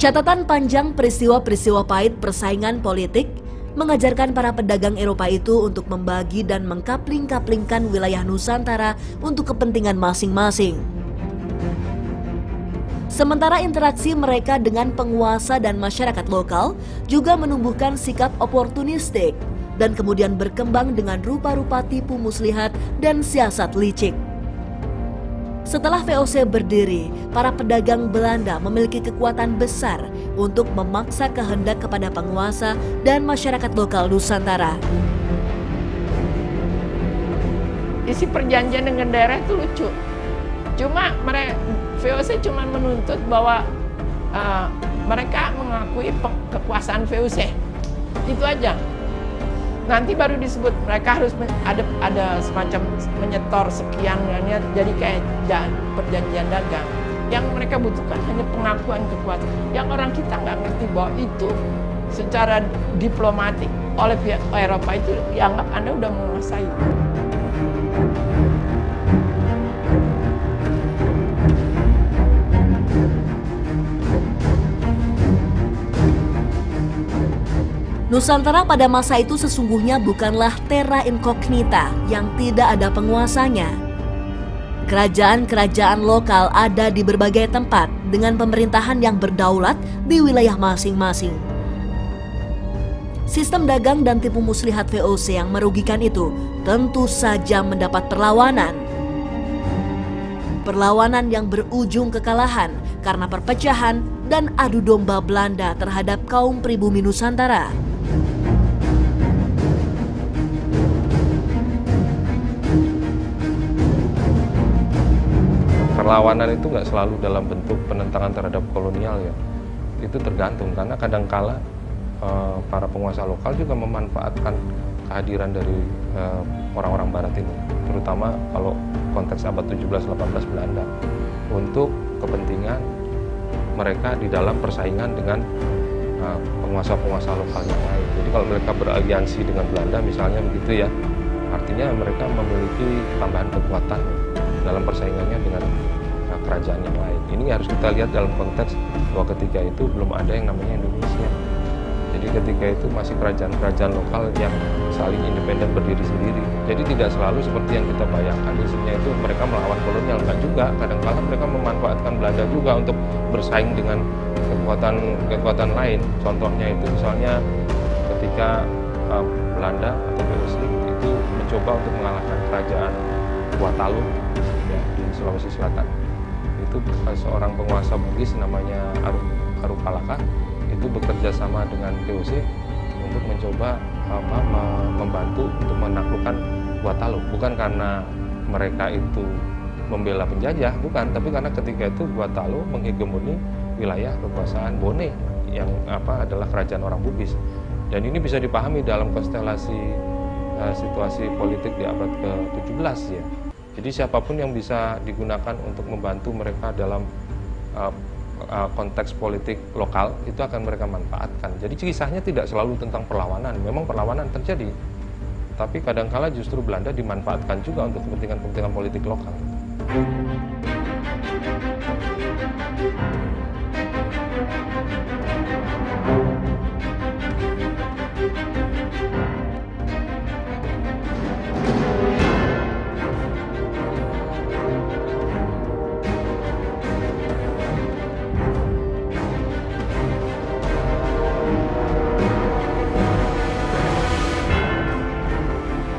Catatan panjang peristiwa-peristiwa pahit persaingan politik mengajarkan para pedagang Eropa itu untuk membagi dan mengkapling-kaplingkan wilayah Nusantara untuk kepentingan masing-masing. Sementara interaksi mereka dengan penguasa dan masyarakat lokal juga menumbuhkan sikap oportunistik dan kemudian berkembang dengan rupa-rupa tipu muslihat dan siasat licik. Setelah VOC berdiri, para pedagang Belanda memiliki kekuatan besar untuk memaksa kehendak kepada penguasa dan masyarakat lokal Nusantara. Isi perjanjian dengan daerah itu lucu. Cuma VOC cuma menuntut bahwa mereka mengakui kekuasaan VOC. Itu aja. Nanti baru disebut mereka harus ada semacam menyetor sekian, jadi kayak perjanjian dagang. Yang mereka butuhkan hanya pengakuan kekuasaan. Yang orang kita nggak ngerti bahwa itu secara diplomatik oleh pihak Eropa itu dianggap Anda udah menguasai. Nusantara pada masa itu sesungguhnya bukanlah terra incognita yang tidak ada penguasanya. Kerajaan-kerajaan lokal ada di berbagai tempat dengan pemerintahan yang berdaulat di wilayah masing-masing. Sistem dagang dan tipu muslihat VOC yang merugikan itu tentu saja mendapat perlawanan. Perlawanan yang berujung kekalahan karena perpecahan dan adu domba Belanda terhadap kaum pribumi Nusantara. Perlawanan itu nggak selalu dalam bentuk penentangan terhadap kolonial ya. Itu tergantung karena kadangkala para penguasa lokal juga memanfaatkan kehadiran dari orang-orang barat ini, terutama kalau konteks abad 17-18 Belanda untuk kepentingan mereka di dalam persaingan dengan penguasa-penguasa lokal yang lain. Jadi kalau mereka beraliansi dengan Belanda misalnya begitu ya, artinya mereka memiliki tambahan kekuatan dalam persaingannya dengan kerajaan yang lain. Ini harus kita lihat dalam konteks bahwa ketika itu belum ada yang namanya Indonesia. Jadi ketika itu masih kerajaan-kerajaan lokal yang saling independen berdiri sendiri. Jadi tidak selalu seperti yang kita bayangkan isinya itu mereka melawan kolonial, enggak juga. Kadang-kadang mereka memanfaatkan Belanda juga untuk bersaing dengan kekuatan lain. Contohnya itu misalnya ketika Belanda atau VOC itu mencoba untuk mengalahkan kerajaan Kuatalu ya, di Sulawesi Selatan. Itu seorang penguasa Bugis namanya Arupalaka itu bekerja sama dengan VOC untuk mencoba membantu untuk menaklukkan Kuatalu. Bukan karena mereka itu membela penjajah, bukan, tapi karena ketika itu Kuatalu menghegemoni wilayah kekuasaan Bone yang adalah kerajaan orang Bugis. Dan ini bisa dipahami dalam konstelasi situasi politik di abad ke-17 ya. Jadi siapapun yang bisa digunakan untuk membantu mereka dalam konteks politik lokal itu akan mereka manfaatkan. Jadi kisahnya tidak selalu tentang perlawanan. Memang perlawanan terjadi, tapi kadangkala justru Belanda dimanfaatkan juga untuk kepentingan-kepentingan politik lokal.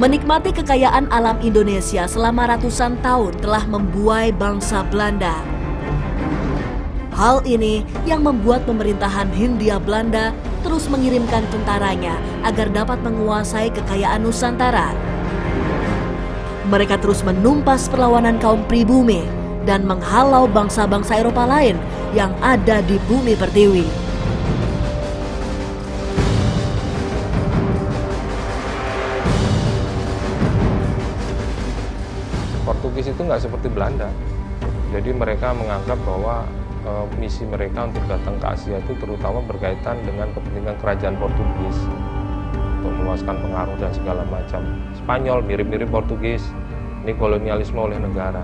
Menikmati kekayaan alam Indonesia selama ratusan tahun telah membuai bangsa Belanda. Hal ini yang membuat pemerintahan Hindia Belanda terus mengirimkan tentaranya agar dapat menguasai kekayaan Nusantara. Mereka terus menumpas perlawanan kaum pribumi dan menghalau bangsa-bangsa Eropa lain yang ada di bumi pertiwi. Portugis itu nggak seperti Belanda. Jadi mereka menganggap bahwa misi mereka untuk datang ke Asia itu terutama berkaitan dengan kepentingan kerajaan Portugis untuk meluaskan pengaruh dan segala macam. Spanyol mirip-mirip Portugis, ini kolonialisme oleh negara.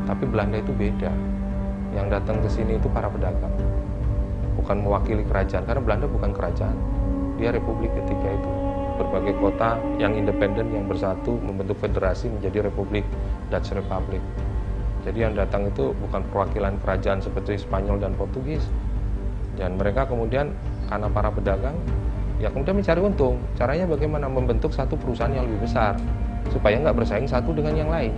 Tapi Belanda itu beda. Yang datang ke sini itu para pedagang. bukan mewakili kerajaan, karena Belanda bukan kerajaan, dia republik ketika itu. Berbagai kota yang independen yang bersatu membentuk federasi menjadi Republik Dutch Republic. Jadi yang datang itu bukan perwakilan kerajaan seperti Spanyol dan Portugis. Dan mereka kemudian karena para pedagang ya kemudian mencari untung. Caranya bagaimana? Membentuk satu perusahaan yang lebih besar supaya nggak bersaing satu dengan yang lain.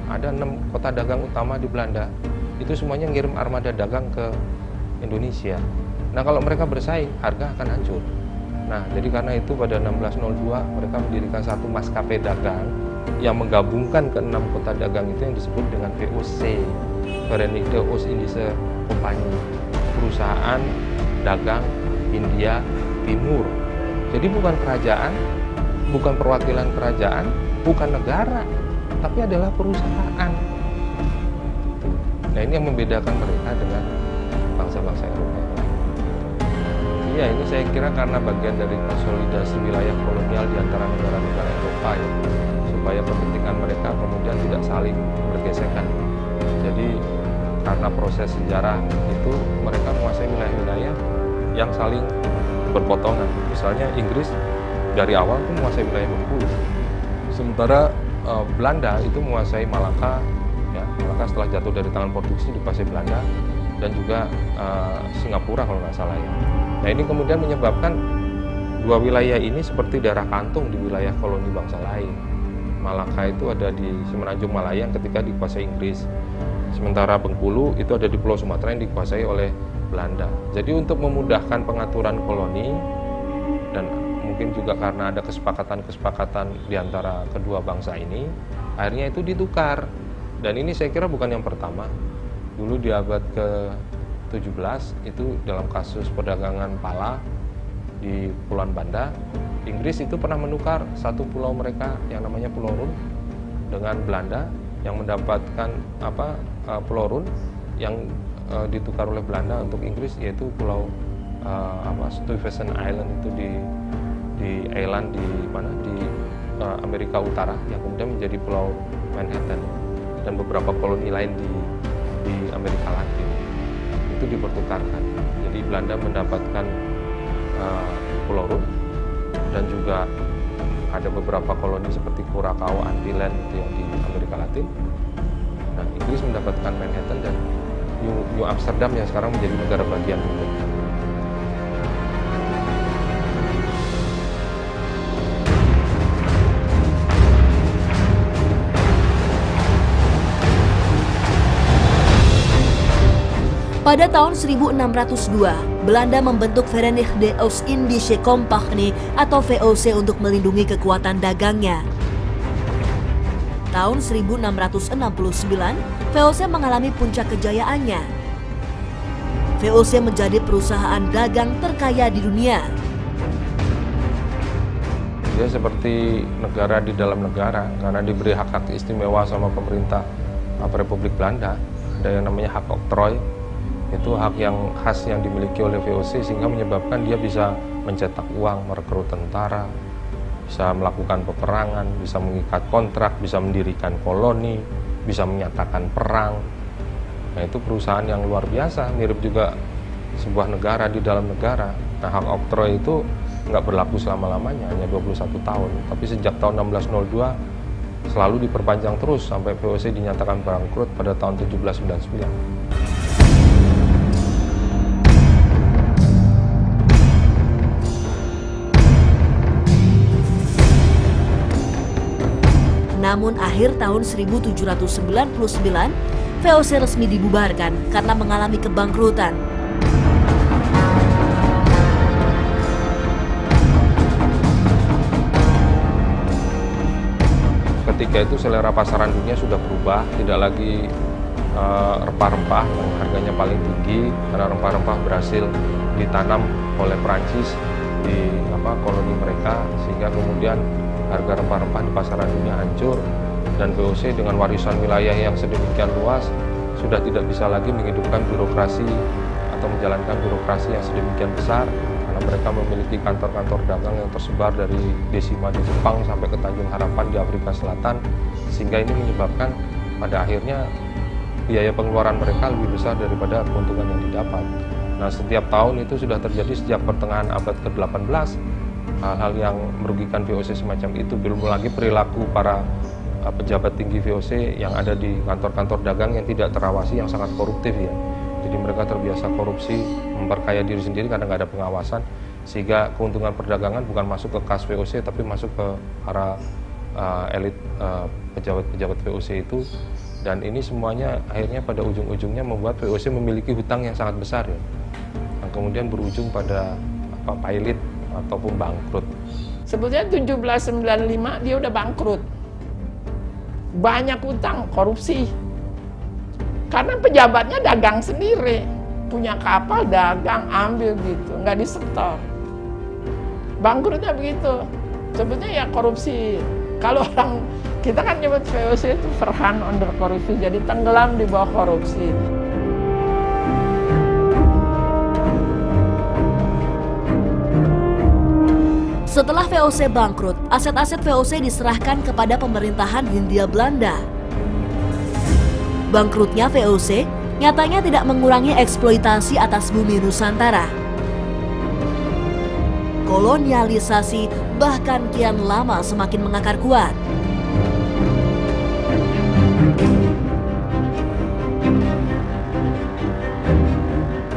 Ada 6 kota dagang utama di Belanda. Itu semuanya ngirim armada dagang ke Indonesia. Nah kalau mereka bersaing, harga akan hancur. Nah, jadi karena itu pada 1602 mereka mendirikan satu maskapai dagang yang menggabungkan ke 6 kota dagang itu yang disebut dengan VOC, Verenigde Oost-Indische Compagnie, perusahaan dagang Hindia Timur. Jadi bukan kerajaan, bukan perwakilan kerajaan, bukan negara, tapi adalah perusahaan. Nah, ini yang membedakan mereka dengan bangsa-bangsa Eropa. Ya, ini saya kira karena bagian dari konsolidasi wilayah kolonial di antara negara-negara Eropa ya, supaya kepentingan mereka kemudian tidak saling bergesekan. Jadi karena proses sejarah itu mereka menguasai wilayah-wilayah yang saling berpotongan. Misalnya Inggris dari awal itu menguasai wilayah Bengkulu, sementara Belanda itu menguasai Malaka. Ya, Malaka setelah jatuh dari tangan Portugis dikuasai Belanda, dan juga Singapura kalau nggak salah ya. Nah ini kemudian menyebabkan dua wilayah ini seperti darah kantung di wilayah koloni bangsa lain. Malaka itu ada di Semenanjung Malaya yang ketika dikuasai Inggris, sementara Bengkulu itu ada di Pulau Sumatera yang dikuasai oleh Belanda. Jadi untuk memudahkan pengaturan koloni dan mungkin juga karena ada kesepakatan-kesepakatan di antara kedua bangsa ini, akhirnya itu ditukar. Dan ini saya kira bukan yang pertama. Dulu di abad ke-17 itu dalam kasus perdagangan pala di Kepulauan Banda, Inggris itu pernah menukar satu pulau mereka yang namanya Pulau Run dengan Belanda, yang mendapatkan Pulau Run yang ditukar oleh Belanda untuk Inggris, yaitu Pulau Stuyvesant Island itu di island di mana di Amerika Utara yang kemudian menjadi Pulau Manhattan, dan beberapa koloni lain di Amerika Latin itu dipertukarkan. Jadi Belanda mendapatkan Pulau Run, dan juga ada beberapa koloni seperti Curaçao, Antillen itu yang di Amerika Latin. Nah, Inggris mendapatkan Manhattan dan New Amsterdam yang sekarang menjadi negara bagian dulu. Pada tahun 1602, Belanda membentuk Verenigde Oost-Indische Compagnie atau VOC untuk melindungi kekuatan dagangnya. Tahun 1669, VOC mengalami puncak kejayaannya. VOC menjadi perusahaan dagang terkaya di dunia. Dia seperti negara di dalam negara karena diberi hak-hak istimewa sama pemerintah Republik Belanda. Ada yang namanya hak oktrooi. Itu hak yang khas yang dimiliki oleh VOC sehingga menyebabkan dia bisa mencetak uang, merekrut tentara, bisa melakukan peperangan, bisa mengikat kontrak, bisa mendirikan koloni, bisa menyatakan perang. Nah itu perusahaan yang luar biasa, mirip juga sebuah negara di dalam negara. Nah hak oktrooi itu nggak berlaku selama-lamanya, hanya 21 tahun. Tapi sejak tahun 1602 selalu diperpanjang terus sampai VOC dinyatakan bangkrut pada tahun 1799. Namun akhir tahun 1799, VOC resmi dibubarkan karena mengalami kebangkrutan. Ketika itu selera pasaran dunia sudah berubah, tidak lagi rempah-rempah yang harganya paling tinggi, karena rempah-rempah berhasil ditanam oleh Prancis di koloni mereka, sehingga kemudian harga rempah-rempah di pasaran dunia hancur, dan VOC dengan warisan wilayah yang sedemikian luas sudah tidak bisa lagi menghidupkan birokrasi atau menjalankan birokrasi yang sedemikian besar, karena mereka memiliki kantor-kantor dagang yang tersebar dari Desima di Jepang sampai ke Tanjung Harapan di Afrika Selatan, sehingga ini menyebabkan pada akhirnya biaya pengeluaran mereka lebih besar daripada keuntungan yang didapat. Nah, setiap tahun itu sudah terjadi sejak pertengahan abad ke-18 hal-hal yang merugikan VOC semacam itu, belum lagi perilaku para pejabat tinggi VOC yang ada di kantor-kantor dagang yang tidak terawasi, yang sangat koruptif ya. Jadi mereka terbiasa korupsi, memperkaya diri sendiri karena nggak ada pengawasan, sehingga keuntungan perdagangan bukan masuk ke kas VOC tapi masuk ke para elit pejabat-pejabat VOC itu. Dan ini semuanya akhirnya pada ujung-ujungnya membuat VOC memiliki hutang yang sangat besar ya, yang kemudian berujung pada pailit ataupun bangkrut. Sebetulnya 1795 dia udah bangkrut. Banyak utang, korupsi. Karena pejabatnya dagang sendiri. Punya kapal, dagang, ambil gitu. Nggak disetor. Bangkrutnya begitu. Sebetulnya ya korupsi. Kalau orang, kita kan nyebut VOC itu Verhan under korupsi. Jadi tenggelam di bawah korupsi. Setelah VOC bangkrut, aset-aset VOC diserahkan kepada pemerintahan Hindia Belanda. Bangkrutnya VOC nyatanya tidak mengurangi eksploitasi atas bumi Nusantara. Kolonialisasi bahkan kian lama semakin mengakar kuat.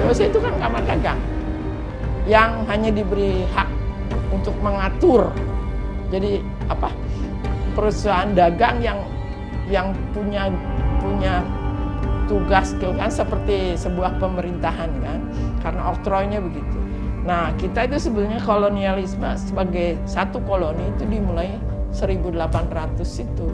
VOC itu kan kamar dagang yang hanya diberi hak untuk mengatur. Jadi perusahaan dagang yang punya tugas kan seperti sebuah pemerintahan kan, karena oktroynya begitu. Nah, kita itu sebenarnya kolonialisme sebagai satu koloni itu dimulai 1800 itu.